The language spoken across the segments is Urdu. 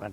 1।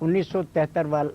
1973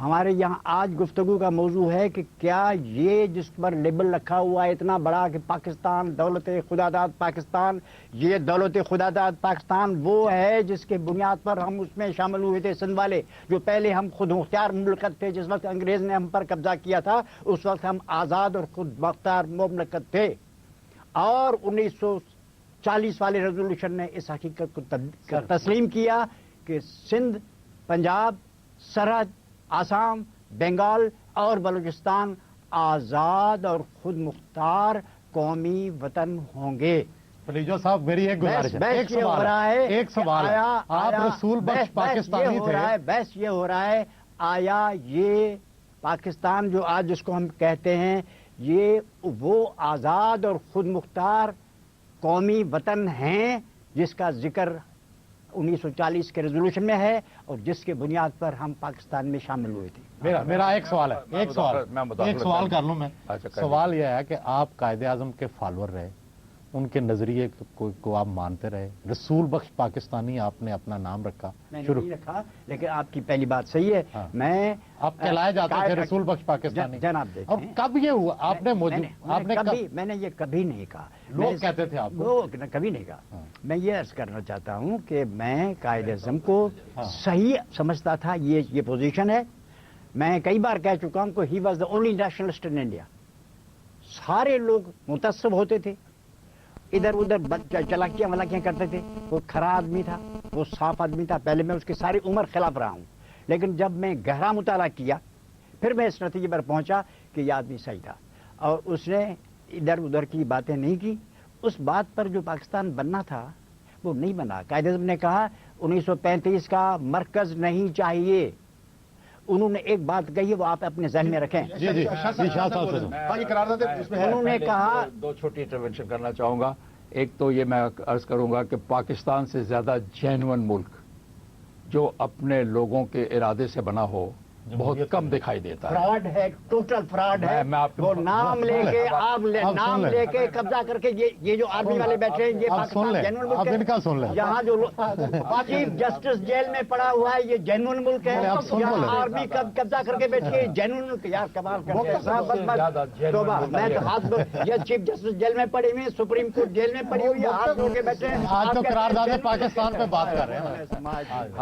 ہمارے یہاں آج گفتگو کا موضوع ہے کہ کیا یہ جس پر لیبل رکھا ہوا ہے اتنا بڑا کہ پاکستان دولت خداداد پاکستان، یہ دولت خداداد پاکستان وہ ہے جس کے بنیاد پر ہم اس میں شامل ہوئے تھے سندھ والے، جو پہلے ہم خود مختار مملکت تھے، جس وقت انگریز نے ہم پر قبضہ کیا تھا اس وقت ہم آزاد اور خود مختار مملکت تھے، اور 1940 والے ریزولوشن نے اس حقیقت کو تسلیم کیا کہ سندھ، پنجاب، سرحد، آسام، بنگال اور بلوچستان آزاد اور خود مختار قومی وطن ہوں گے۔ پلیجو صاحب میری ایک گزارش ہے، ایک سوال ہے، ایک سوال ہے، آپ رسول بخش پاکستانی تھے، بس یہ ہو رہا ہے، آیا یہ پاکستان جو آج جس کو ہم کہتے ہیں یہ وہ آزاد اور خود مختار قومی وطن ہیں جس کا ذکر 1940 کے ریزولوشن میں ہے اور جس کے بنیاد پر ہم پاکستان میں شامل ہوئے تھے؟ میرا ایک سوال ہے، ایک سوال کر لوں میں۔ سوال یہ ہے کہ آپ قائد اعظم کے فالوور رہے، ان کے نظریے کو آپ مانتے رہے، رسول بخش پاکستانی آپ نے اپنا نام رکھا، میں نے نہیں رکھا، لیکن آپ کی پہلی بات صحیح ہے، میں آپ کہلائے جاتے تھے رسول بخش پاکستانی، جناب دیکھیں، اور کب یہ ہوا؟ آپ نے میں نے یہ کبھی نہیں کہا، لوگ کہتے تھے آپ لوگ کبھی نہیں کہا۔ میں یہ عرض کرنا چاہتا ہوں کہ میں قائد اعظم کو صحیح سمجھتا تھا، یہ پوزیشن ہے، میں کئی بار کہہ چکا ہوں کہ he was the only nationalist in India, سارے لوگ متعصب ہوتے تھے، ادھر ادھر چلاکیاں ولاکیاں کرتے تھے، وہ کھرا آدمی تھا، وہ صاف آدمی تھا، پہلے میں اس کی ساری عمر خلاف رہا ہوں، لیکن جب میں گہرا مطالعہ کیا پھر میں اس نتیجے پر پہنچا کہ یہ آدمی صحیح تھا، اور اس نے ادھر ادھر کی باتیں نہیں کی، اس بات پر جو پاکستان بننا تھا وہ نہیں بنا۔ قائد اعظم نے کہا 1935 کا مرکز نہیں چاہیے، انہوں نے ایک بات کہی ہے وہ آپ اپنے ذہن میں رکھیں، انہوں نے کہا، دو چھوٹی انٹروینشن کرنا چاہوں گا۔ ایک تو یہ میں عرض کروں گا کہ پاکستان سے زیادہ جینون ملک جو اپنے لوگوں کے ارادے سے بنا ہو بہت کم دکھائی دیتا ہے، فراڈ ہے، ٹوٹل فراڈ ہے، وہ نام لے کے آپ نام لے کے قبضہ کر کے یہ جو آرمی والے بیٹھے ہیں یہ پاکستان جینون ملک ہے، یہاں جو چیف جسٹس جیل میں پڑا ہوا ہے یہ جینون ملک ہے، یہاں آرمی قبضہ کر کے بیٹھی ہے جینون ملک، یار کمال کرتے ہیں، میں تو ہاتھ یہ چیف جسٹس جیل میں پڑے ہوئے ہیں، سپریم کورٹ جیل میں پڑی ہوئی ہے، ہاتھ دھو کے بیٹھے ہیں، آج تو قرارداد پاکستان پہ بات کر رہے ہیں،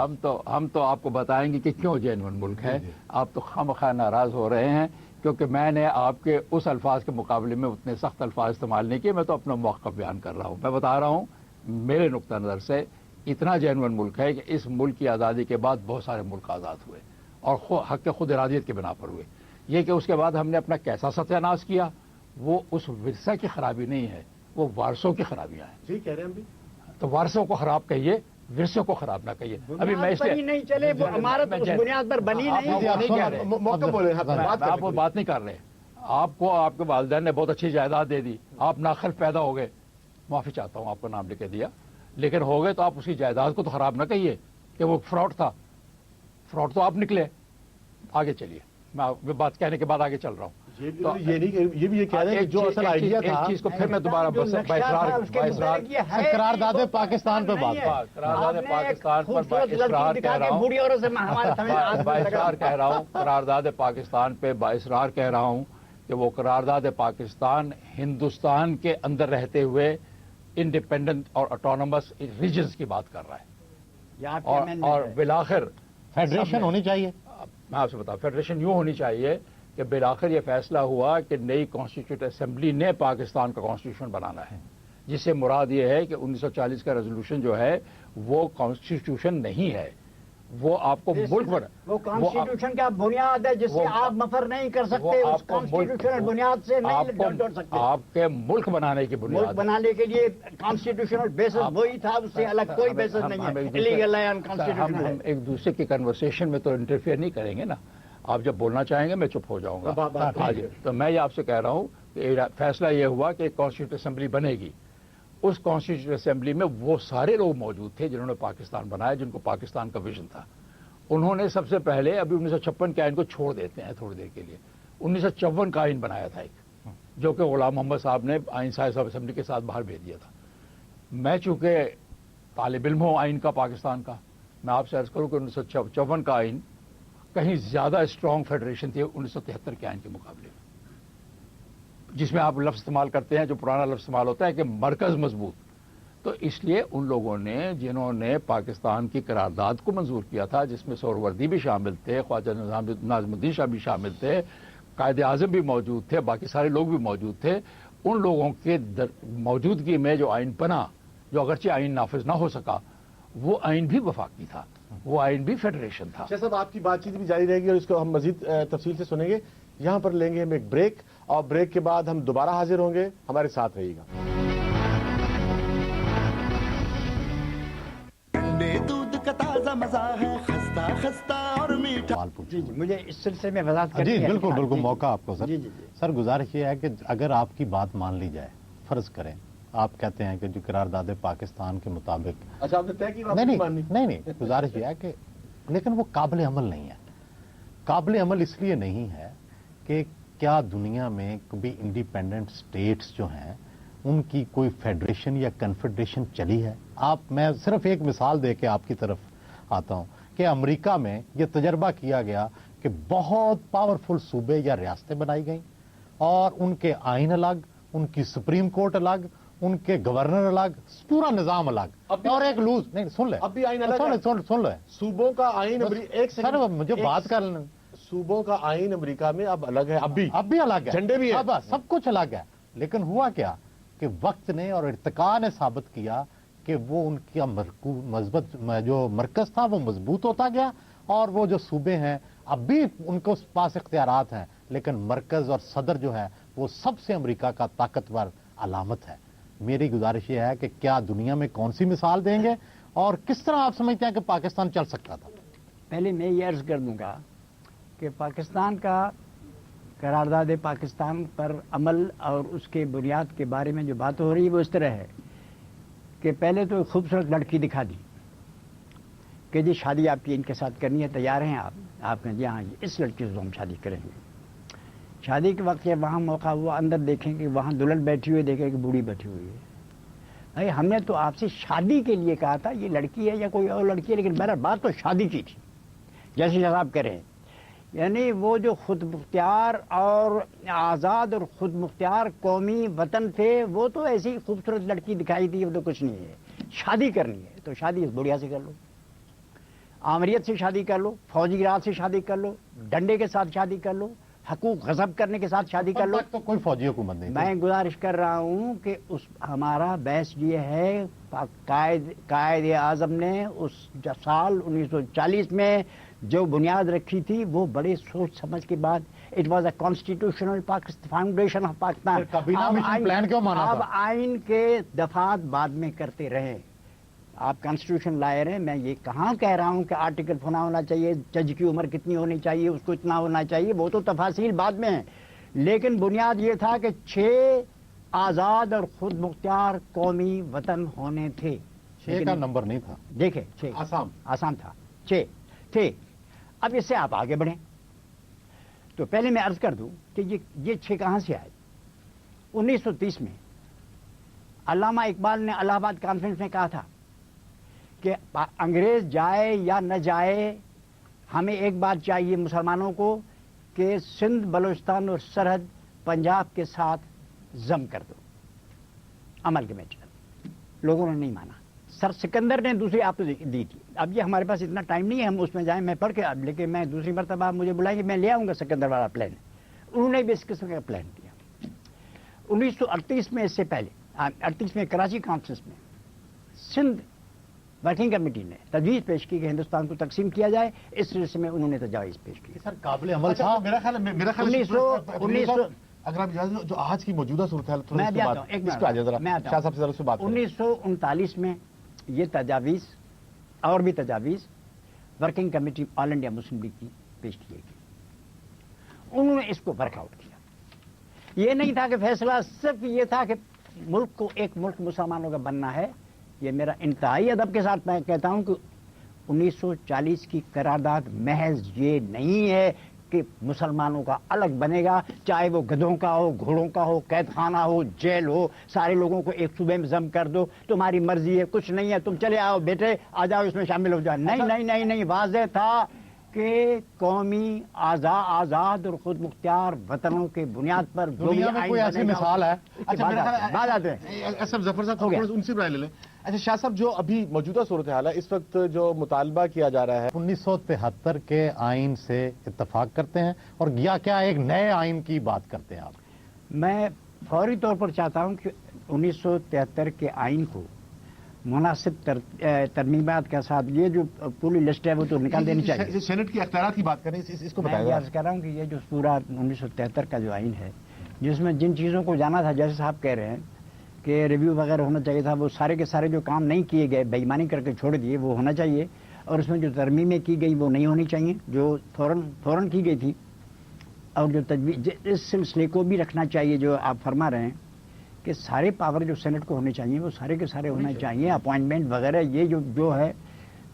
ہم تو آپ کو بتائیں گے کہ کیوں جینون ملک ہے، آپ تو خامخواہ ناراض ہو رہے ہیں کیونکہ میں نے آپ کے اس الفاظ کے مقابلے میں اتنے سخت الفاظ استعمال نہیں کیے، میں تو اپنا موقف بیان کر رہا ہوں، میں بتا رہا ہوں میرے نقطہ نظر سے اتنا جینون ملک ہے کہ اس ملک کی آزادی کے بعد بہت سارے ملک آزاد ہوئے اور حق خود ارادیت کی بنا پر ہوئے، یہ کہ اس کے بعد ہم نے اپنا کیسا ستیہ ناش کیا وہ اس ورثہ کی خرابی نہیں ہے، وہ وارثوں کی خرابیاں ہیں، ٹھیک کہہ رہے ہیں ہم بھی، تو وارثوں کو خراب کہیے، ورثوں کو خراب نہ کہیے۔ ابھی میں اس لیے نہیں چلے، وہ عمارت اس بنیاد پر بنی نہیں، موقع بولے آپ وہ بات نہیں کر رہے، آپ کو آپ کے والدین نے بہت اچھی جائیداد دے دی، آپ ناخلف پیدا ہو گئے، معافی چاہتا ہوں آپ کا نام لے کے دیا، لیکن ہو گئے تو آپ اس کی جائیداد کو تو خراب نہ کہیے کہ وہ فراڈ تھا، فراڈ تو آپ نکلے۔ آگے چلیے، میں بات کہنے کے بعد آگے چل رہا ہوں۔ یہ بھی یہ کہہ رہے ہیں کہ جو اصل آئیڈیا تھا، ایک چیز کو پھر میں دوبارہ قرارداد پاکستان پہ بات قرارداد پاکستان پر بااصرار کہہ رہا ہوں، قرارداد پاکستان پہ بااصرار کہہ رہا ہوں کہ وہ قرارداد پاکستان ہندوستان کے اندر رہتے ہوئے انڈیپینڈنٹ اور آٹونومس ریجنز کی بات کر رہا ہے، اور بالآخر فیڈریشن ہونی چاہیے۔ میں آپ سے بتاؤں فیڈریشن یوں ہونی چاہیے کہ بالآخر یہ فیصلہ ہوا کہ نئی کانسٹیٹیوٹ اسمبلی نے پاکستان کا کانسٹیٹیوشن بنانا ہے، جس سے مراد یہ ہے کہ 1940 کا ریزولوشن جو ہے وہ کانسٹیٹیوشن نہیں ہے، وہ آپ کو ملک پر وہ کانسٹیٹیوشن کا بنیاد ہے جس سے آپ مفر نہیں کر سکتے، اس کانسٹیٹیوشنل بنیاد سے نہیں جوڑ سکتے، آپ کے ملک بنانے کی بنیاد، ملک بنانے کے لیے کانسٹیٹیوشنل بیسس وہی تھا، اس سے الگ کوئی بیسس نہیں ہے، الیگل ہے انکانسٹیٹیوشنل ہے۔ ہم ایک دوسرے کی کنورسیشن میں تو انٹرفیئر نہیں کریں گے نا، آپ جب بولنا چاہیں گے میں چپ ہو جاؤں گا۔ تو میں یہ آپ سے کہہ رہا ہوں کہ فیصلہ یہ ہوا کہ ایک کانسٹیٹیوٹ اسمبلی بنے گی، اس کانسٹیٹیوٹ اسمبلی میں وہ سارے لوگ موجود تھے جنہوں نے پاکستان بنایا، جن کو پاکستان کا ویژن تھا۔ انہوں نے سب سے پہلے ابھی 1956 کے آئین کو چھوڑ دیتے ہیں تھوڑی دیر کے لیے، 1954 کا آئین بنایا تھا ایک، جو کہ غلام محمد صاحب نے آئین سائز آف اسمبلی کے ساتھ باہر بھیج دیا تھا۔ میں چونکہ طالب علم ہوں آئین کا پاکستان کا، میں آپ سے عرض کروں کہ 1954 کا آئین کہیں زیادہ اسٹرانگ فیڈریشن تھی 1973 کے آئین کے مقابلے میں، جس میں آپ لفظ استعمال کرتے ہیں جو پرانا لفظ استعمال ہوتا ہے کہ مرکز مضبوط. تو اس لیے ان لوگوں نے جنہوں نے پاکستان کی قرارداد کو منظور کیا تھا، جس میں سہروردی بھی شامل تھے، خواجہ ناظم الدین شاہ بھی شامل تھے، قائد اعظم بھی موجود تھے، باقی سارے لوگ بھی موجود تھے، ان لوگوں کے موجودگی میں جو آئین بنا، جو اگرچہ آئین نافذ نہ ہو سکا، وہ آئین بھی وفاقی تھا، وہ آئین بھی فیڈریشن تھا. شاہ صاحب آپ کی بات چیت بھی جاری رہے گی اور اس کو ہم مزید تفصیل سے سنیں گے. یہاں پر لیں گے ہم ایک بریک، اور بریک کے بعد ہم دوبارہ حاضر ہوں گے. ہمارے ساتھ رہیے گا. دودھ کا تازہ مزہ ہے، خستہ خستہ اور میٹھا. سوال پوچھیں. جی مجھے اس سلسلے میں وضاحت کرنی جی ہے. بالکل بالکل، جی، موقع آپ کو سر. جی جی جی. سر گزارش یہ ہے کہ اگر آپ کی بات مان لی جائے، فرض کریں آپ کہتے ہیں کہ جو قرارداد پاکستان کے مطابق، اچھا آپ نے طے کی نہیں گزارش یہ ہے کہ لیکن وہ قابل عمل نہیں ہے. قابل عمل اس لیے نہیں ہے کہ کیا دنیا میں کبھی انڈیپینڈنٹ سٹیٹس جو ہیں ان کی کوئی فیڈریشن یا کنفیڈریشن چلی ہے؟ میں صرف ایک مثال دے کے آپ کی طرف آتا ہوں کہ امریکہ میں یہ تجربہ کیا گیا کہ بہت پاورفل صوبے یا ریاستیں بنائی گئیں اور ان کے آئین الگ، ان کی سپریم کورٹ الگ، ان کے گورنر الگ، پورا نظام الگ، اور ایک لوز نہیں. سن لے، اب بھی آئین الگ ہے. سن لے صوبوں کا آئین ایک سر مجھے بات کر لینا. صوبوں کا آئین امریکہ میں اب الگ ہے. اب بھی الگ ہے، جھنڈے بھی ہیں. اب سب کچھ الگ ہے. لیکن ہوا کیا کہ وقت نے اور ارتقاء نے ثابت کیا کہ وہ ان کا مثبت جو مرکز تھا وہ مضبوط ہوتا گیا، اور وہ جو صوبے ہیں اب بھی ان کو پاس اختیارات ہیں، لیکن مرکز اور صدر جو ہے وہ سب سے امریکہ کا طاقتور علامت ہے. میری گزارش یہ ہے کہ کیا دنیا میں کون سی مثال دیں گے اور کس طرح آپ سمجھتے ہیں کہ پاکستان چل سکتا تھا؟ پہلے میں یہ عرض کر دوں گا کہ پاکستان کا قرارداد پاکستان پر عمل اور اس کے بنیاد کے بارے میں جو بات ہو رہی ہے وہ اس طرح ہے کہ پہلے تو ایک خوبصورت لڑکی دکھا دی کہ جی شادی آپ کی ان کے ساتھ کرنی ہے، تیار ہیں آپ نے جی ہاں جی اس لڑکی سے ہم شادی کریں گے. شادی کے وقت وہاں موقع ہوا اندر دیکھیں کہ وہاں دلہن بیٹھی ہوئی، دیکھیں کہ بوڑھی بیٹھی ہوئی ہے. بھائی ہم نے تو آپ سے شادی کے لیے کہا تھا، یہ لڑکی ہے یا کوئی اور لڑکی ہے، لیکن میرا بات تو شادی کی تھی. جیسے جناب کہہ رہے ہیں، یعنی وہ جو خود مختار اور آزاد اور خود مختار قومی وطن تھے، وہ تو ایسی خوبصورت لڑکی دکھائی تھی، وہ تو کچھ نہیں ہے. شادی کرنی ہے تو شادی اس بڑھیا سے کر لو، آمریت سے شادی کر لو، فوجی راج سے شادی کر لو، ڈنڈے کے ساتھ شادی کر لو، حقوق غصب کرنے کے ساتھ شادی کر لو. تو کوئی فوجی حکومت نہیں. میں گزارش کر رہا ہوں کہ ہمارا بحث یہ ہے، قائد اعظم نے اس سال 1940 میں جو بنیاد رکھی تھی وہ بڑے سوچ سمجھ کے بعد، it was a constitutional foundation of Pakistan. Plan کیوں مانا تھا؟ اب آئین کے دفعات بعد میں کرتے رہے. آپ کانسٹیٹیوشن لائے رہے، میں یہ کہاں کہہ رہا ہوں کہ آرٹیکل ہونا چاہیے، جج کی عمر کتنی ہونی چاہیے، اس کو اتنا ہونا چاہیے، وہ تو تفاصیل بعد میں ہیں. لیکن بنیاد یہ تھا کہ 6 آزاد اور خود مختار قومی وطن ہونے تھے. 6 کا نمبر نہیں تھا. دیکھیں 6 آسام تھا، 6 تھے. اب اس سے آپ آگے بڑھیں تو پہلے میں عرض کر دوں کہ یہ 6 کہاں سے آئے. 1930 میں علامہ اقبال نے الہ آباد کانفرنس میں کہا تھا کہ انگریز جائے یا نہ جائے، ہمیں ایک بات چاہیے مسلمانوں کو کہ سندھ، بلوچستان اور سرحد پنجاب کے ساتھ ضم کر دو. عمل کے میں چل لوگوں نے نہیں مانا. سر سکندر نے دوسری آپ دی تھی. اب یہ ہمارے پاس اتنا ٹائم نہیں ہے ہم اس میں جائیں، میں پڑھ کے اب، لیکن میں دوسری مرتبہ آپ مجھے بلائیں گے میں لے آؤں گا سکندر والا پلان. انہوں نے بھی اس قسم کا پلان دیا. 1938 میں، اس سے پہلے 38 میں کراچی کانفرنس میں سندھ ورکنگ کمیٹی نے تجویز پیش کی کہ ہندوستان کو تقسیم کیا جائے. اس سلسلے میں انہوں نے تجاویز پیش کی. سر قابل عمل تھا. میرا خیال ہے اگر آپ اجازت جو آج کی موجودہ صورتحال میں بھی آتا ہوں، ایک منٹ شاہ صاحب سے ذرا سے بات 1939 میں یہ تجاویز اور بھی تجاویز ورکنگ کمیٹی آل انڈیا مسلم لیگ کی پیش کی گئی. انہوں نے اس کو ورک آؤٹ کیا. یہ نہیں تھا کہ فیصلہ صرف یہ تھا کہ ملک کو ایک ملک مسلمانوں کا بننا ہے. یہ میرا انتہائی ادب کے ساتھ میں کہتا ہوں کہ 1940 کی قرارداد محض یہ نہیں ہے کہ مسلمانوں کا الگ بنے گا، چاہے وہ گدھوں کا ہو، گھوڑوں کا ہو، قید خانہ ہو، جیل ہو، سارے لوگوں کو ایک صوبے میں ضم کر دو، تمہاری مرضی ہے، کچھ نہیں ہے، تم چلے آؤ بیٹے، آ جاؤ اس میں شامل ہو جاؤ. نہیں نہیں نہیں نہیں، واضح تھا کہ قومی آزاد اور خود مختار وطنوں کے بنیاد پر جو بھی دنیا میں آئین کوئی ایسی بنے گا، مثال ہے؟ اس کے بعد آتے ہیں ایس ایم ظفر صاحب ہو گیا۔ تھوڑا سا ان سے رائے لے لیں۔ اچھا شاہ صاحب، جو ابھی موجودہ صورتحال ہے، اس وقت جو مطالبہ کیا جا رہا ہے 1973 کے آئین سے اتفاق کرتے ہیں اور یا کیا ایک نئے آئین کی بات کرتے ہیں آپ؟ میں فوری طور پر چاہتا ہوں کہ 1973 کے آئین کو مناسب ترمیمات کے ساتھ، یہ جو پوری لسٹ ہے وہ تو نکال دینی چاہیے۔ سینٹ کی اختیارات کی بات کریں، اس کو میں بتائیں یہ گا۔ عرض کر رہا ہوں کہ یہ جو پورا 1973 کا جو آئین ہے، جس میں جن چیزوں کو جانا تھا، جیسے صاحب کہہ رہے ہیں کہ ریویو وغیرہ ہونا چاہیے تھا، وہ سارے کے سارے جو کام نہیں کیے گئے، بے ایمانی کر کے چھوڑ دیے، وہ ہونا چاہیے۔ اور اس میں جو ترمیمیں کی گئی وہ نہیں ہونی چاہیے جو فوراً کی گئی تھی۔ اور جو تجویز، اس سلسلے کو بھی رکھنا چاہیے جو آپ فرما رہے ہیں کہ سارے پاور جو سینٹ کو ہونے چاہیے وہ سارے کے سارے ہونے چاہیے، اپوائنٹمنٹ وغیرہ یہ جو ہے،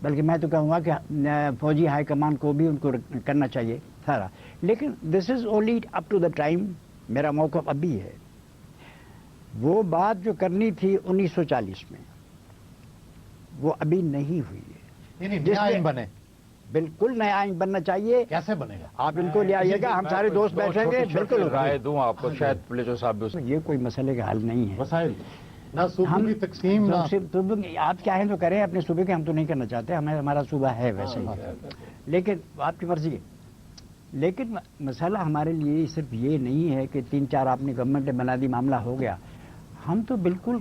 بلکہ میں تو کہوں گا کہ فوجی ہائی کمان کو بھی ان کو کرنا چاہیے سارا۔ لیکن this is only up to the time, میرا موقف ابھی ہے۔ وہ بات جو کرنی تھی 1940 میں وہ ابھی نہیں ہوئی ہے۔ یعنی نیا آئین بنے، بالکل نیا آئین بننا چاہیے۔ کیسے بنے گا؟ آپ ان کو لے آئیے گا، ہم سارے دوست بیٹھیں گے، بالکل ہوگا۔ رائے دوں آپ کو، شاید پولیسو صاحب بھی اس یہ کوئی مسئلے کا حل نہیں ہے۔ وسائل نہ صوبوں کی تقسیم، نہ آپ چاہیں تو کریں اپنے صوبے کے، ہم تو نہیں کرنا چاہتے، ہمارا صوبہ ہے ویسے ہی، لیکن آپ کی مرضی ہے۔ لیکن مسئلہ ہمارے لیے صرف یہ نہیں ہے کہ 3-4 آپ نے گورنمنٹ نے بنا دی، معاملہ ہو گیا۔ ہم تو بالکل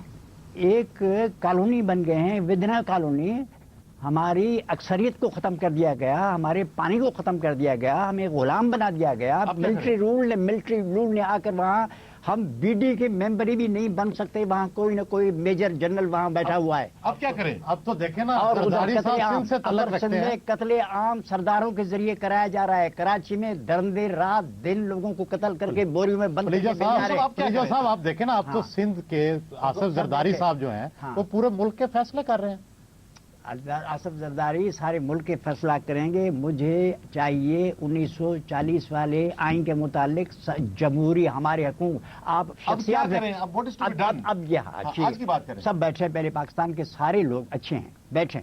ایک کالونی بن گئے ہیں، ودنا کالونی۔ ہماری اکثریت کو ختم کر دیا گیا، ہمارے پانی کو ختم کر دیا گیا، ہمیں غلام بنا دیا گیا۔ ملٹری رول نے آ کر وہاں ہم بی ڈی کے ممبر بھی نہیں بن سکتے، وہاں کوئی نہ کوئی میجر جنرل وہاں بیٹھا ہوا ہے۔ اب کیا کریں؟ اب تو دیکھیں نا، اور زرداری صاحب سندھ سے تعلق رکھتے ہیں۔ قتل عام سرداروں کے ذریعے کرایا جا رہا ہے۔ کراچی میں درندے رات دن لوگوں کو قتل کر کے بوریوں میں بند کر کے پلیجو صاحب آپ دیکھیں نا، اب تو سندھ کے آصف زرداری صاحب جو ہیں وہ پورے ملک کے فیصلے کر رہے ہیں۔ آصف زرداری سارے ملک کے فیصلہ کریں گے۔ مجھے چاہیے 1940 والے آئین کے متعلق جمہوری ہمارے حقوق، آپ شخصیات اب آج کی بات کریں۔ سب بیٹھے، پہلے پاکستان کے سارے لوگ اچھے ہیں، بیٹھیں،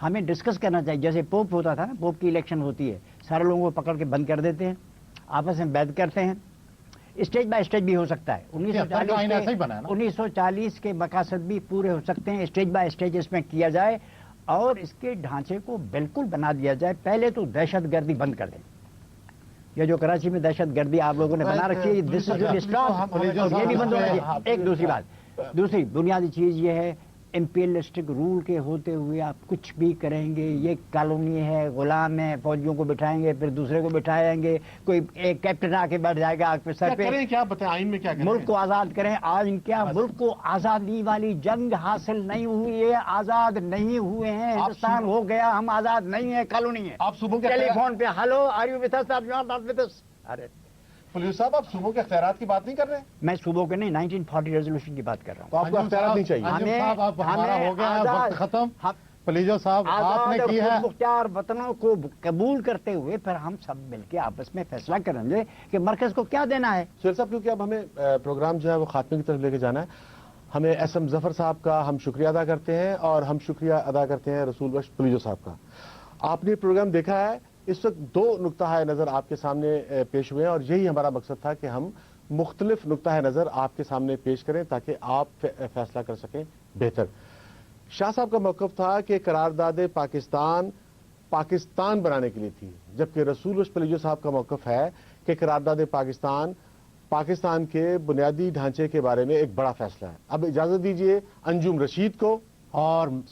ہمیں ڈسکس کرنا چاہیے۔ جیسے پوپ ہوتا تھا نا، پوپ کی الیکشن ہوتی ہے، سارے لوگوں کو پکڑ کے بند کر دیتے ہیں، آپس میں بیعت کرتے ہیں۔ اسٹیج بائی اسٹیج بھی ہو سکتا ہے۔ 1940 کے مقاصد بھی پورے ہو سکتے ہیں، اسٹیج بائی اسٹیج اس میں کیا جائے اور اس کے ڈھانچے کو بالکل بنا دیا جائے۔ پہلے تو دہشت گردی بند کر دیں۔ یہ جو کراچی میں دہشت گردی آپ لوگوں نے بنا رکھی ہے، یہ بھی بند ہونا چاہیے۔ ایک دوسری بات، دوسری بنیادی چیز یہ ہے، امپیریلسٹک رول کے ہوتے ہوئے آپ کچھ بھی کریں گے، یہ کالونی ہے، غلام ہے، فوجیوں کو بٹھائیں گے، پھر دوسرے کو بٹھائیں گے، کوئی ایک کیپٹن آ کے بیٹھ جائے گا آپ کے سر پہ۔ کیا بتائیں آئین میں کیا کریں؟ ملک کو آزاد کریں۔ آج کیا ملک کو آزادی والی جنگ حاصل نہیں ہوئی ہے، آزاد نہیں ہوئے ہیں، ہندوستان ہو گیا، ہم آزاد نہیں ہیں، کالونی ہے۔ آپ صوبوں کے ٹیلی فون پہ hello are you with us, آپ you are not with us. ارے پولیس صاحب، آپ صوبوں کے اختیارات کی بات نہیں کر رہے؟ میں صوبوں کے نہیں، 1940 ریزولوشن کی بات کر رہا ہوں۔ تو آپ کو اختیارات نہیں چاہیے؟ ہمارا ہو گیا وقت ختم۔ پلیجو صاحب آپ نے کی ہے، مختار وطنوں کو قبول کرتے ہوئے پھر ہم سب مل کے آپس میں فیصلہ کریں گے کہ مرکز کو کیا دینا ہے۔ سہیل صاحب، کیونکہ اب ہمیں پروگرام جو ہے وہ خاتمے کی طرف لے کے جانا ہے، ہمیں ایس ایم ظفر صاحب کا ہم شکریہ ادا کرتے ہیں اور ہم شکریہ ادا کرتے ہیں رسول بخش پلیجو صاحب کا۔ آپ نے پروگرام دیکھا ہے، اس وقت 2 نقطہ نظر آپ کے سامنے پیش ہوئے ہیں اور یہی ہمارا مقصد تھا کہ ہم مختلف نقطہ نظر آپ کے سامنے پیش کریں تاکہ آپ فیصلہ کر سکیں بہتر۔ شاہ صاحب کا موقف تھا کہ قرارداد پاکستان بنانے کے لیے تھی، جبکہ رسول بخش پلیجو صاحب کا موقف ہے کہ قرارداد پاکستان کے بنیادی ڈھانچے کے بارے میں ایک بڑا فیصلہ ہے۔ اب اجازت دیجیے انجم رشید کو اور